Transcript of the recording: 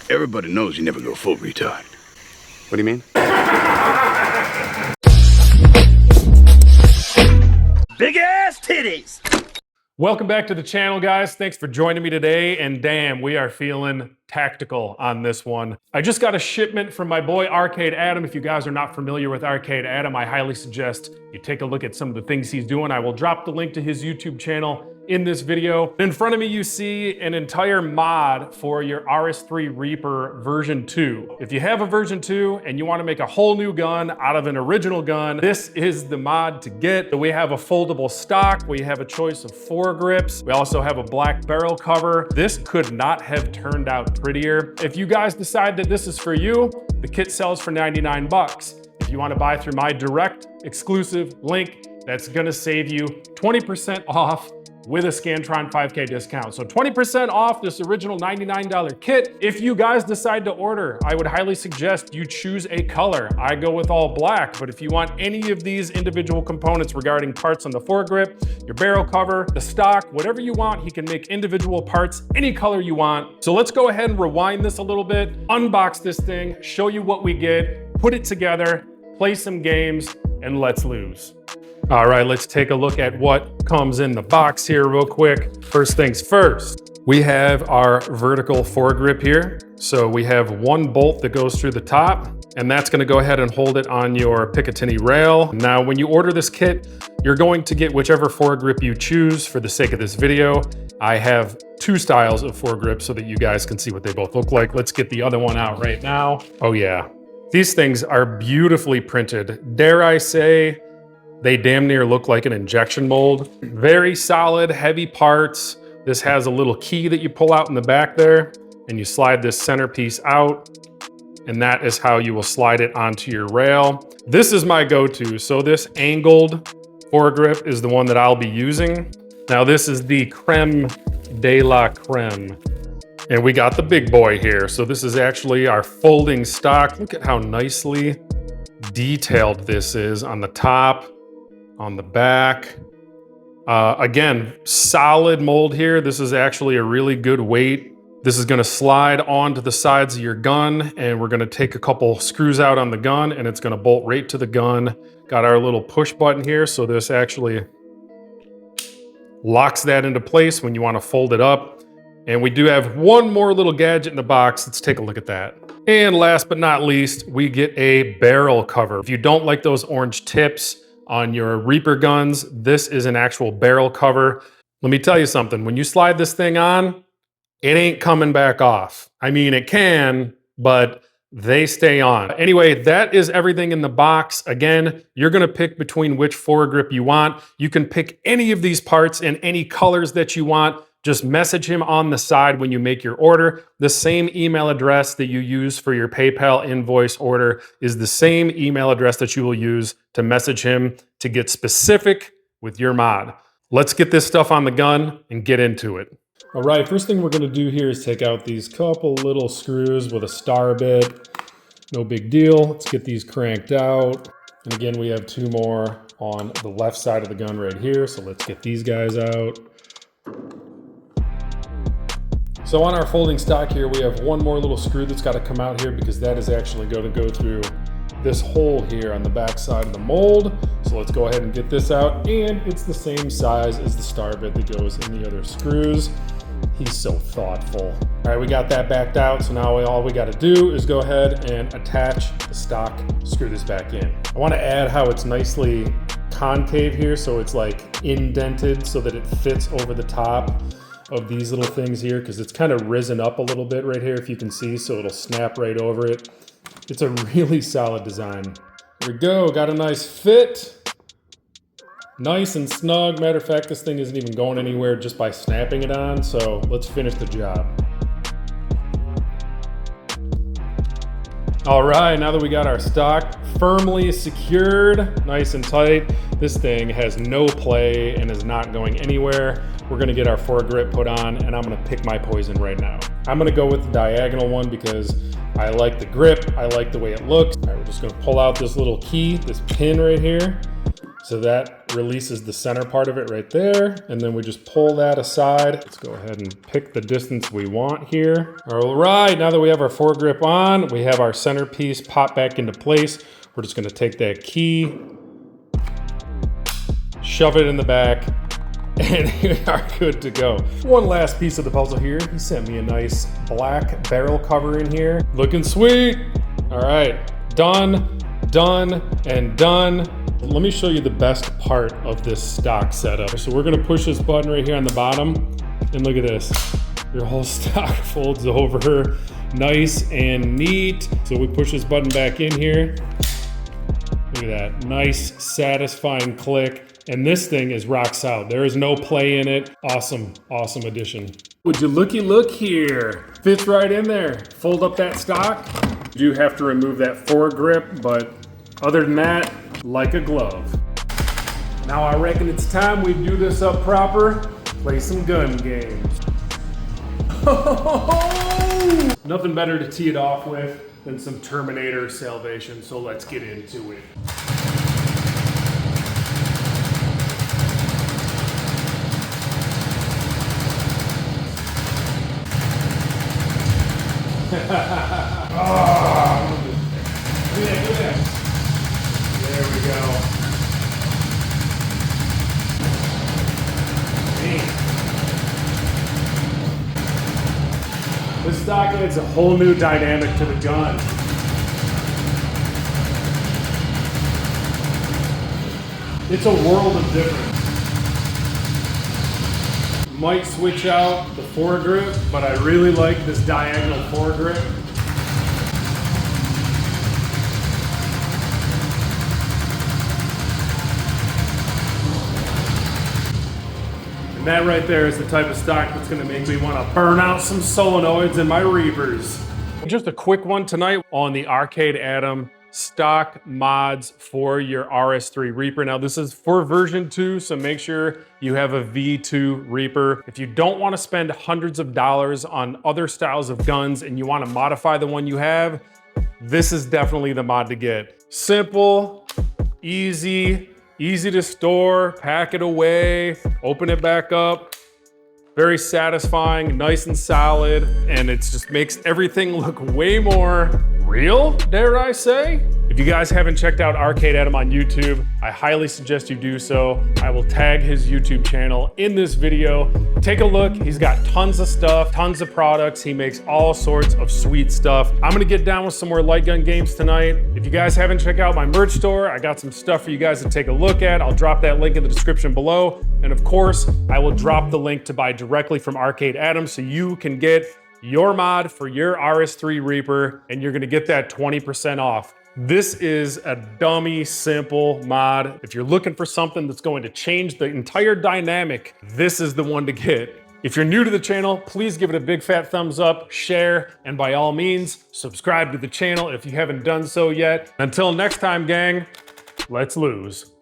Everybody knows you never go full retard. What do you mean? Big ass titties! Welcome back to the channel, guys. Thanks for joining me today, and damn, we are feeling tactical on this one. I just got a shipment from my boy Arcade Adam. If you guys are not familiar with Arcade Adam, I highly suggest you take a look at some of the things he's doing. I will drop the link to his YouTube channel in this video. In front of me, you see an entire mod for your RS3 Reaper version 2. If you have a version 2 and you want to make a whole new gun out of an original gun, this is the mod to get. So we have a foldable stock. We have a choice of foregrips. We also have a black barrel cover. This could not have turned out prettier. If you guys decide that this is for you, the kit sells for 99 bucks. If you want to buy through my direct exclusive link, that's gonna save you 20% off with a Scantron 5K discount. So 20% off this original $99 kit. If you guys decide to order, I would highly suggest you choose a color. I go with all black, but if you want any of these individual components regarding parts on the foregrip, your barrel cover, the stock, whatever you want, he can make individual parts, any color you want. So let's go ahead and rewind this a little bit, unbox this thing, show you what we get, put it together, play some games, and let's lose. All right, let's take a look at what comes in the box here real quick. First things first, we have our vertical foregrip here. So we have one bolt that goes through the top, and that's gonna go ahead and hold it on your Picatinny rail. Now, when you order this kit, you're going to get whichever foregrip you choose for the sake of this video. I have two styles of foregrip so that you guys can see what they both look like. Let's get the other one out right now. Oh yeah, these things are beautifully printed. Dare I say, they damn near look like an injection mold. Very solid, heavy parts. This has a little key that you pull out in the back there, and you slide this centerpiece out, and that is how you will slide it onto your rail. This is my go-to. So this angled foregrip is the one that I'll be using. Now this is the creme de la creme. And we got the big boy here. So this is actually our folding stock. Look at how nicely detailed this is on the top, on the back. Again, solid mold here. This is actually a really good weight. This is gonna slide onto the sides of your gun, and we're gonna take a couple screws out on the gun, and it's gonna bolt right to the gun. Got our little push button here, so this actually locks that into place when you wanna fold it up. And we do have one more little gadget in the box. Let's take a look at that. And last but not least, we get a barrel cover. If you don't like those orange tips on your Reaper guns, this is an actual barrel cover. Let me tell you something, when you slide this thing on, it ain't coming back off. I mean, it can, but they stay on. Anyway, that is everything in the box. Again, you're gonna pick between which foregrip you want. You can pick any of these parts in any colors that you want. Just message him on the side when you make your order. The same email address that you use for your PayPal invoice order is the same email address that you will use to message him to get specific with your mod. Let's get this stuff on the gun and get into it. All right, first thing we're gonna do here is take out these couple little screws with a star bit. No big deal. Let's get these cranked out. And again, we have two more on the left side of the gun right here. So let's get these guys out. So on our folding stock here, we have one more little screw that's got to come out here because that is actually going to go through this hole here on the back side of the mold. So let's go ahead and get this out, and it's the same size as the star bit that goes in the other screws. He's so thoughtful. All right, we got that backed out. So now all we got to do is go ahead and attach the stock, screw this back in. I want to add how it's nicely concave here. So it's like indented so that it fits over the top of these little things here, because it's kind of risen up a little bit right here, if you can see, so it'll snap right over it. It's a really solid design. Here we go, got a nice fit. Nice and snug. Matter of fact, this thing isn't even going anywhere just by snapping it on, so let's finish the job. All right, now that we got our stock firmly secured, nice and tight, this thing has no play and is not going anywhere. We're gonna get our foregrip put on, and I'm gonna pick my poison right now. I'm gonna go with the diagonal one because I like the grip, I like the way it looks. All right, we're just gonna pull out this little key, this pin right here. So that releases the center part of it right there. And then we just pull that aside. Let's go ahead and pick the distance we want here. All right, now that we have our foregrip on, we have our centerpiece pop back into place. We're just gonna take that key, shove it in the back, and we are good to go. One last piece of the puzzle here. He sent me a nice black barrel cover in here. Looking sweet. All right, done, done, and done. Let me show you the best part of this stock setup. So we're gonna push this button right here on the bottom, and look at this. Your whole stock folds over, nice and neat. So we push this button back in here. Look at that, nice, satisfying click. And this thing is rock solid. There is no play in it. Awesome, awesome addition. Would you looky look here? Fits right in there. Fold up that stock. You do have to remove that foregrip, but other than that, like a glove. Now I reckon it's time we do this up proper, play some gun games. Nothing better to tee it off with than some Terminator Salvation, so let's get into it. Oh, look at that. There we go. Man. This stock adds a whole new dynamic to the gun. It's a world of difference. Might switch out the foregrip, but I really like this diagonal foregrip. And that right there is the type of stock that's gonna make me wanna burn out some solenoids in my Reapers. Just a quick one tonight on the Arcade Adam stock mods for your RS3 Reaper. Now this is for version 2, so make sure you have a V2 Reaper. If you don't want to spend hundreds of dollars on other styles of guns and you want to modify the one you have, this is definitely the mod to get. Simple, easy to store, pack it away, open it back up. Very satisfying, nice and solid, and it just makes everything look way more real, dare I say? If you guys haven't checked out Arcade Adam on YouTube, I highly suggest you do so. I will tag his YouTube channel in this video. Take a look, he's got tons of stuff, tons of products. He makes all sorts of sweet stuff. I'm gonna get down with some more light gun games tonight. If you guys haven't checked out my merch store, I got some stuff for you guys to take a look at. I'll drop that link in the description below. And of course, I will drop the link to buy directly from Arcade Adam so you can get your mod for your RS3 Reaper, and you're gonna get that 20% off. This is a dummy simple mod. If you're looking for something that's going to change the entire dynamic, this is the one to get. If you're new to the channel, please give it a big fat thumbs up, share, and by all means, subscribe to the channel if you haven't done so yet. Until next time, gang, let's lose.